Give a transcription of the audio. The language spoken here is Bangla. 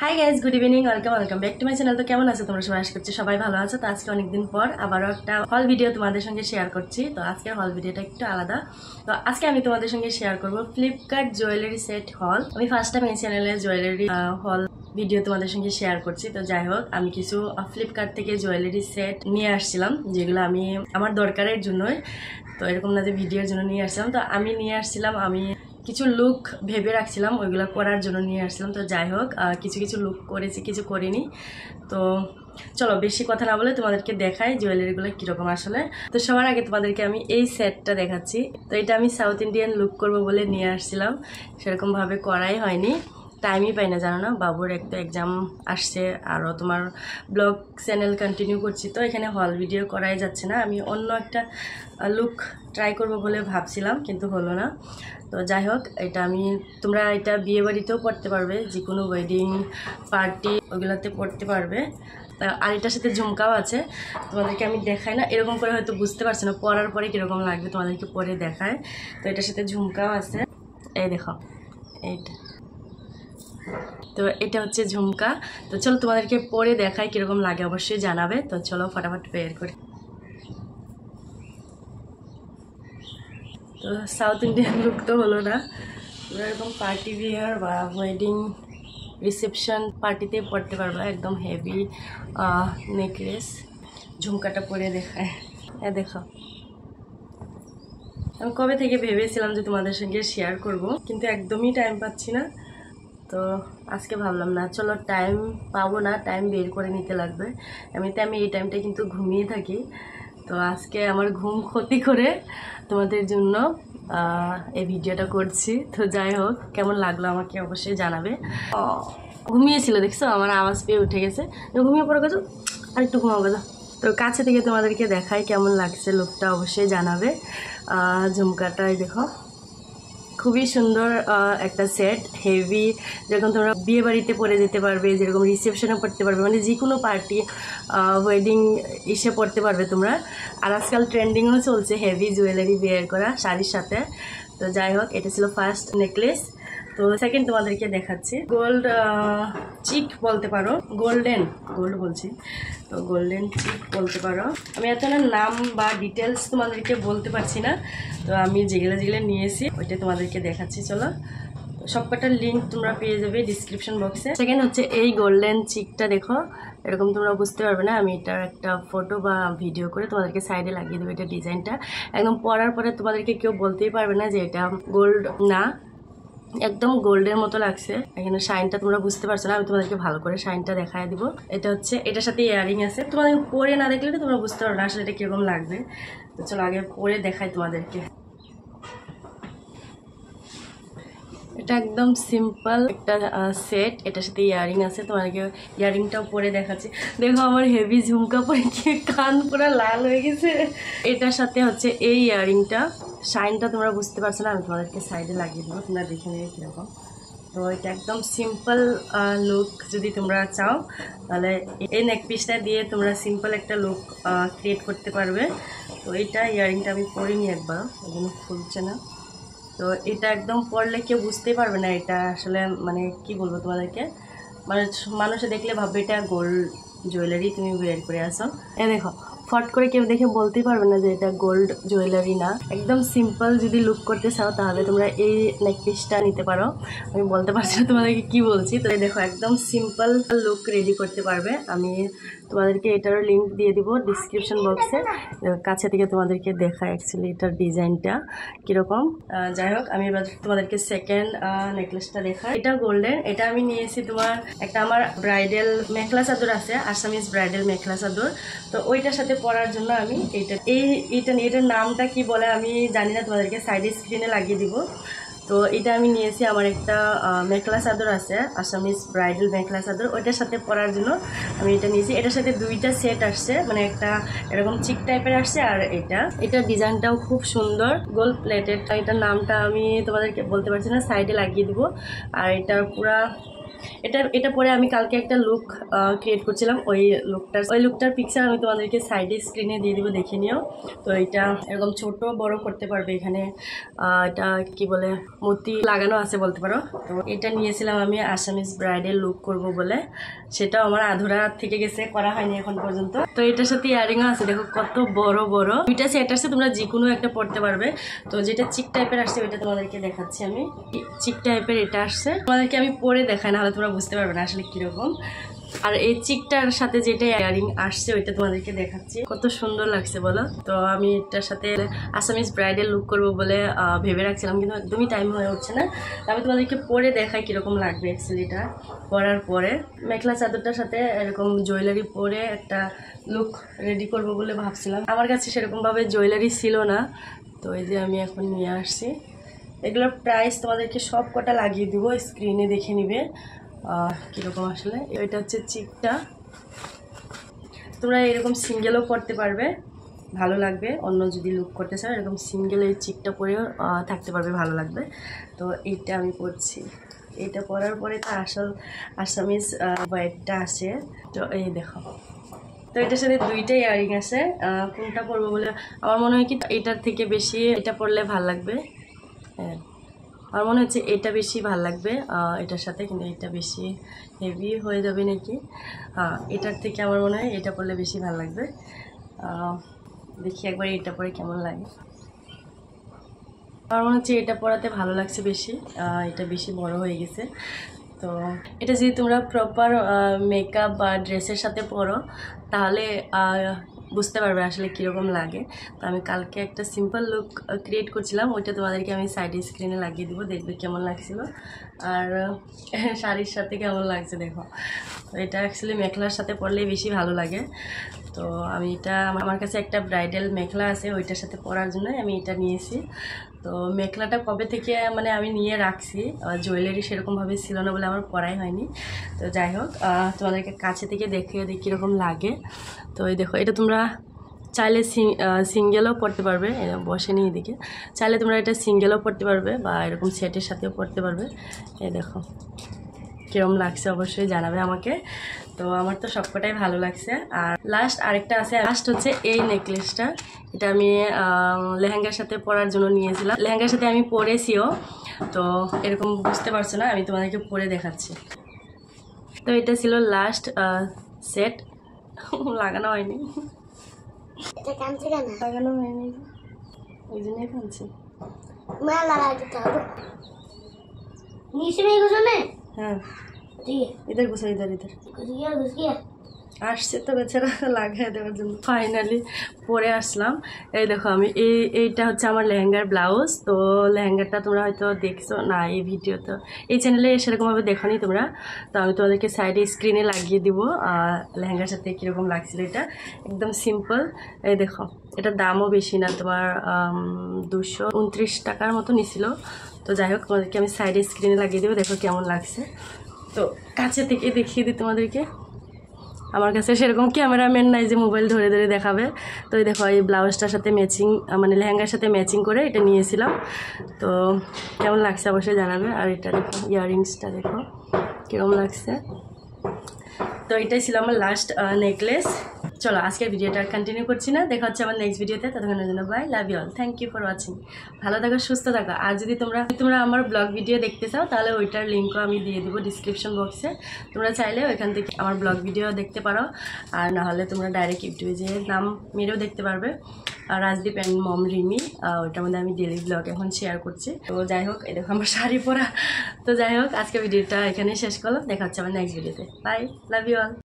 Hi guys, good evening, welcome back to my channel. তো কেমন আছো তোমরা সবাই? আশা করছি সবাই ভালো আছো। তো আজকে অনেকদিন পর আবারও একটা হল ভিডিও তোমাদের সঙ্গে শেয়ার করছি। তো আজকের হল ভিডিওটা একটু আলাদা। তো আজকে আমি তোমাদের সঙ্গে শেয়ার করব ফ্লিপকার্ট জুয়েলারি সেট হল। আমি ফার্স্ট টাইম এই চ্যানেলে জুয়েলারি হল ভিডিও তোমাদের সঙ্গে শেয়ার করছি। তো যাই হোক, আমি কিছু ফ্লিপকার্ট থেকে জুয়েলারি সেট নিয়ে আসছিলাম, যেগুলো আমি আমার দরকারের জন্যই, তো এরকম না যে ভিডিওর জন্য নিয়ে আসছিলাম। তো আমি নিয়ে আসছিলাম, আমি কিছু লুক ভেবে রাখছিলাম, ওইগুলো করার জন্য নিয়ে আসছিলাম। তো যাই হোক, কিছু কিছু লুক করেছি, কিছু করিনি। তো চলো বেশি কথা না বলে তোমাদেরকে দেখাই জুয়েলারিগুলো কীরকম আসলে। তো সবার আগে তোমাদেরকে আমি এই সেটটা দেখাচ্ছি। তো এটা আমি সাউথ ইন্ডিয়ান লুক করব বলে নিয়ে আসছিলাম, সেরকমভাবে করাই হয়নি, টাইমই পাই না, জানো না, বাবুর একটা এক্সাম আসছে, আরও তোমার ব্লগ চ্যানেল কন্টিনিউ করছি, তো এখানে হল ভিডিও করাই যাচ্ছে না। আমি অন্য একটা লুক ট্রাই করব বলে ভাবছিলাম, কিন্তু হলো না। তো যাই হোক, এটা তোমরা এটা বিয়ে বাড়িতেও পড়তে পারবে, যে কোনো ওয়েডিং পার্টি ওগুলোতে পড়তে পারবে। আর এটার সাথে ঝুমকাও আছে, তোমাদেরকে আমি দেখাই না, এরকম করে হয়তো বুঝতে পারছো না, পরার পরে কীরকম লাগবে তোমাদেরকে পরে দেখায়। তো এটার সাথে ঝুমকাও আছে, এই দেখো এইটা। তো এটা হচ্ছে ঝুমকা। তো চলো তোমাদেরকে পরে দেখাই কীরকম লাগে, অবশ্যই জানাবে। তো চলো ফটাফট বের করি। তো সাউথ ইন্ডিয়ান লুক তো হলো না, তোমরা এরকম পার্টি বিয়ার বা ওয়েডিং রিসেপশন পার্টিতে পড়তে পারবা। একদম হেভি নেকলেস, ঝুমকাটা পরে দেখায়। হ্যাঁ দেখো, আমি কবে থেকে ভেবেছিলাম যে তোমাদের সঙ্গে শেয়ার করব, কিন্তু একদমই টাইম পাচ্ছি না। তো আজকে ভাবলাম না, চলো টাইম পাবো না, টাইম বের করে নিতে লাগবে। এমনিতে আমি এই টাইমটা কিন্তু ঘুমিয়ে থাকি, তো আজকে আমার ঘুম ক্ষতি করে তোমাদের জন্য এই ভিডিওটা করছি। তো যাই হোক, কেমন লাগলো আমাকে অবশ্যই জানাবে। ঘুমিয়েছিল দেখছো, আমার আওয়াজ পেয়ে উঠে গেছে, ঘুমিয়ে পড়ে গেছো, আর একটু ঘুমাবো। তো কাছে থেকে তোমাদেরকে দেখাই কেমন লাগছে লুকটা, অবশ্যই জানাবে। ঝুমকাটাই দেখো, খুবই সুন্দর একটা সেট, হেভি, যেরকম তোমরা বিয়ে বাড়িতে পরে যেতে পারবে, যেরকম রিসেপশনে পড়তে পারবে, মানে যে কোনো পার্টি ওয়েডিং ইসে পড়তে পারবে তোমরা। আর আজকাল ট্রেন্ডিংও চলছে হেভি জুয়েলারি বিয়ের করা শাড়ির সাথে। তো যাই হোক, এটা ছিল ফার্স্ট নেকলেস। তো সেকেন্ড তোমাদেরকে দেখাচ্ছি, গোল্ড চিক বলতে পারো, গোল্ড বলছি, তো গোল্ডেন চিক বলতে পারো। আমি এত নাম বা ডিটেলস তোমাদেরকে বলতে পারছি না, তো আমি যেগুলো নিয়েছি ওইটা তোমাদেরকে দেখাচ্ছি। চলো, সবকটার লিঙ্ক তোমরা পেয়ে যাবে ডিসক্রিপশন বক্সে। সেকেন্ড হচ্ছে এই গোল্ডেন চিকটা, দেখো এরকম তোমরা বুঝতে পারবে না, আমি এটার একটা ফটো বা ভিডিও করে তোমাদেরকে সাইডে লাগিয়ে দেবো। এটা ডিজাইনটা একদম পরার পরে তোমাদেরকে কেউ বলতেই পারবে না যে এটা গোল্ড না, একদম গোল্ডের মতো লাগছে। এখানে শাইনটা তোমরা বুঝতে পারছো না, আমি তোমাদেরকে ভালো করে শাইনটা দেখায় দিব। এটা হচ্ছে, এটার সাথে ইয়ারিং আছে, তোমাদের পরে না দেখলে তোমরা বুঝতে পারবে না আসলে এটা কিরকম লাগবে। তো চলো আগে পরে দেখাই তোমাদেরকে। এটা একদম সিম্পল একটা সেট, এটার সাথে ইয়ারিং আছে, তোমাদেরকে ইয়ারিংটাও পরে দেখাচ্ছি। দেখো আমার হেভি ঝুমকা পরে কি কান পুরো লাল হয়ে গেছে। এটার সাথে হচ্ছে এই ইয়ারিংটা, শাইনটা তোমরা বুঝতে পারছো না, আমি তোমাদেরকে সাইডে লাগিয়ে দেবো, তোমরা দেখে নেবে কীরকম। তো এটা একদম সিম্পল লুক যদি তোমরা চাও, তাহলে এই নেক পিসটা দিয়ে তোমরা সিম্পল একটা লুক ক্রিয়েট করতে পারবে। তো এইটা ইয়ারিংটা আমি পরিনি একবার, ওই জন্য খুলছে না। তো এটা একদম পরলে কেউ বুঝতেই পারবে না এটা আসলে, মানে কি বলবো তোমাদেরকে, মানে মানুষে দেখলে ভাববে এটা গোল্ড জুয়েলারি তুমি ওয়্যার করে আসো। দেখো ফট করে কেউ দেখে বলতেই পারবে না যে এটা গোল্ড জুয়েলারি না। একদম সিম্পল যদি লুক করতে চাও তাহলে তোমরা এই নেক পিসটা নিতে পারো। আমি বলতে পারছি না তোমাদেরকে কি বলছি। তো দেখো একদম সিম্পল লুক রেডি করতে পারবে। আমি তোমাদেরকে এটারও লিঙ্ক দিয়ে দিব ডিসক্রিপশন বক্সে, কাছে থেকে তোমাদেরকে দেখা অ্যাকচুয়ালি এটার ডিজাইনটা কীরকম। যাই হোক, আমি এবার তোমাদেরকে সেকেন্ড নেকলেসটা দেখাই। এটা গোল্ডেন, এটা আমি নিয়েছি তোমার একটা, আমার ব্রাইডাল মেখলা চাদর আছে, আসামিজ ব্রাইডাল মেখলা চাদর, তো ওইটার সাথে পরার জন্য আমি এটার নামটা কি বলে আমি জানি না, তোমাদেরকে সাইডে স্ক্রিনে লাগিয়ে দিব। তো এটা আমি নিয়েছি, আমার একটা মেখলা চাদর আছে আসামিজ ব্রাইডাল মেখলা চাদর, ওইটার সাথে পরার জন্য আমি এটা নিয়েছি। এটার সাথে দুইটা সেট আসছে, মানে একটা এরকম চিক টাইপের আসছে, আর এটার ডিজাইনটাও খুব সুন্দর, গোল্ড প্লেটেড। এটার নামটা আমি তোমাদেরকে বলতে পারছি না, সাইডে লাগিয়ে দিব। আর এটার পুরা এটা পরে আমি কালকে একটা লুক ক্রিয়েট করছিলাম, ওই লুকটার পিকচার আমি তোমাদেরকে সাইডে স্ক্রিনে দিয়ে দিব, দেখে নিও। তো এটা এরকম ছোট বড় করতে পারবে। এখানে এটা কি বলে মতি লাগানো আছে বলতে পারো। তো এটা নিয়েছিলাম আমি আসামিজ ব্রাইডের লুক করব বলে, সেটাও আমার আধুরা থেকে গেছে, করা হয়নি এখন পর্যন্ত। তো এটার সাথে ইয়ারিংও আছে, দেখো কত বড় বড়। দুইটা সেট আসছে, তোমরা যে কোনো একটা পড়তে পারবে। তো যেটা চিক টাইপের আসছে ওইটা তোমাদেরকে দেখাচ্ছি আমি। চিক টাইপের এটা আসছে, তোমাদেরকে আমি পরে দেখাই, নাহলে তোমরা বুঝতে পারবে না আসলে কিরকম। আর এই চিকটার সাথে যেটা ইয়ারিং আসছে ওইটা তোমাদেরকে দেখাচ্ছি, কত সুন্দর লাগছে বলো। তো আমি এটার সাথে আসামিজ ব্রাইডের লুক করবো বলে ভেবে রাখছিলাম, কিন্তু একদমই টাইম হয়ে উঠছে না। আমি তোমাদেরকে পরে দেখাই কিরকম লাগবে। অ্যাকচুয়ালি এটা পরার পরে মেখলা চাদরটার সাথে এরকম জুয়েলারি পরে একটা লুক রেডি করবো বলে ভাবছিলাম। আমার কাছে সেরকমভাবে জুয়েলারি ছিল না, তো এই যে আমি এখন নিয়ে আসছি। এগুলোর প্রাইস তোমাদেরকে সব কটা লাগিয়ে দিব, স্ক্রিনে দেখে নিবে কীরকম আসলে। এটা হচ্ছে চিকটা, তোমরা এরকম সিঙ্গেলও পরতে পারবে, ভালো লাগবে। অন্য যদি লুক করতে চাও এরকম সিঙ্গেল এই চিকটা পরেও থাকতে পারবে, ভালো লাগবে। তো এইটা আমি পরছি, এটা পরার পরে তো আসল আসামিজ হোয়াইটটা আসে। তো এই দেখো, তো এটার সাথে দুইটা ইয়ারিং আছে। কোনটা পরবো বলে আমার মনে হয় কি এটার থেকে বেশি এটা পরলে ভালো লাগবে। হ্যাঁ, আমার মনে হচ্ছে এটা বেশি ভালো লাগবে এটার সাথে, কিন্তু এটা বেশি হেভি হয়ে যাবে নাকি। এটার থেকে আমার মনে হয় এটা পরলে বেশি ভালো লাগবে। দেখি একবার এটা পরে কেমন লাগে। আমার মনে হচ্ছে এটা পরাতে ভালো লাগছে বেশি, এটা বেশি বড় হয়ে গেছে। তো এটা যদি তোমরা প্রপার মেকআপ বা ড্রেসের সাথে পরো তাহলে বুঝতে পারবে আসলে কীরকম লাগে। তো আমি কালকে একটা সিম্পল লুক ক্রিয়েট করছিলাম, ওইটা তোমাদেরকে আমি সাইডে স্ক্রিনে লাগিয়ে দিব, দেখবে কেমন লাগছিল। আর শাড়ির সাথে কেমন লাগছে দেখো। তো এটা অ্যাকচুয়ালি মেখলার সাথে পরলেই বেশি ভালো লাগে। তো আমি এটা আমার কাছে একটা ব্রাইডাল মেখলা আছে, ওইটার সাথে পরার জন্য আমি এটা নিয়েছি। তো মেখলাটা কবে থেকে মানে আমি নিয়ে রাখছি, জুয়েলারি সেরকমভাবে ছিল না বলে আমার পরাই হয়নি। তো যাই হোক, তোমাদেরকে কাছে থেকে দেখে কীরকম লাগে। তো এই দেখো, এটা তোমরা চাইলে সিঙ্গেলও পরতে পারবে, বসে নিয়ে এদিকে। চাইলে তোমরা এটা সিঙ্গেলও পরতে পারবে বা এরকম সেটের সাথেও পরতে পারবে। এই দেখো কীরকম লাগছে অবশ্যই জানাবে আমাকে। তো আমার তো সবকটাই ভালো লাগছে। আর লাস্ট আরেকটা আছে, লাস্ট হচ্ছে এই নেকলেসটা। এটা আমি লেহেঙ্গার সাথে পরার জন্য নিয়েছিলাম, লেহেঙ্গার সাথে আমি পরেছিও। তো এরকম বুঝতে পারছো না, আমি তোমাদেরকে পরে দেখাচ্ছি। তো এটা ছিল লাস্ট সেট, লাগানো হয়নি, লাগানো হয়নি, ওই জন্যই কাঁদছি। হ্যাঁ, इधर घुसा, इधर इधर আসছে তো বেচারা লাগাই দেওয়ার জন্য। ফাইনালি পরে আসলাম। এই দেখো, আমি এইটা হচ্ছে আমার লেহেঙ্গার ব্লাউজ। তো লেহেঙ্গাটা তোমরা হয়তো দেখছো না এই ভিডিও, তো এই চ্যানেলে সেরকমভাবে দেখো নি তোমরা। তো আমি তোমাদেরকে সাইডে স্ক্রিনে লাগিয়ে দিব লেহেঙ্গার সাথে কীরকম লাগছিল। এটা একদম সিম্পল। এই দেখো, এটার দামও বেশি না, তোমার 229 টাকার মতো নিছিল। তো যাই হোক, তোমাদেরকে আমি সাইডে স্ক্রিনে লাগিয়ে দেবো, দেখো কেমন লাগছে। তো কাছে থেকে দেখিয়ে দিই তোমাদেরকে। আমার কাছে সেরকম ক্যামেরাম্যান নাই যে মোবাইল ধরে ধরে দেখাবে। তো এই দেখো, এই ব্লাউজটার সাথে ম্যাচিং, মানে লেহেঙ্গার সাথে ম্যাচিং করে এটা নিয়েছিলাম। তো কেমন লাগছে অবশ্যই জানাবে। আর এটা দেখো, ইয়াররিংসটা দেখো কীরকম লাগছে। তো এটাই ছিল আমার লাস্ট নেকলেস। চলো আজকের ভিডিওটা কন্টিনিউ করছি না, দেখা হচ্ছে আমার নেক্সট ভিডিওতে। ততক্ষণের জন্য bye, love you all, thank you for watching. ভালো থাকো, সুস্থ থাকো। আর যদি তোমরা আমার ব্লগ ভিডিও দেখতে চাও তাহলে ওইটার লিঙ্কও আমি দিয়ে দিব ডিসক্রিপশন বক্সে। তোমরা চাইলে ওইখান থেকে আমার ব্লগ ভিডিও দেখতে পারো, আর না হলে তোমরা ডাইরেক্ট ইউটিউবে যে নাম মেরেও দেখতে পারবে, রাজদীপ অ্যান্ড মম রিমি। ওইটার মধ্যে আমি ডেলি ব্লগ এখন শেয়ার করছি। তো যাই হোক, এই দেখো আমার শাড়ি পরা। তো যাই হোক, আজকে ভিডিওটা এখানে শেষ করলাম, দেখা হচ্ছে আমার নেক্সট ভিডিওতে। Bye, love you all.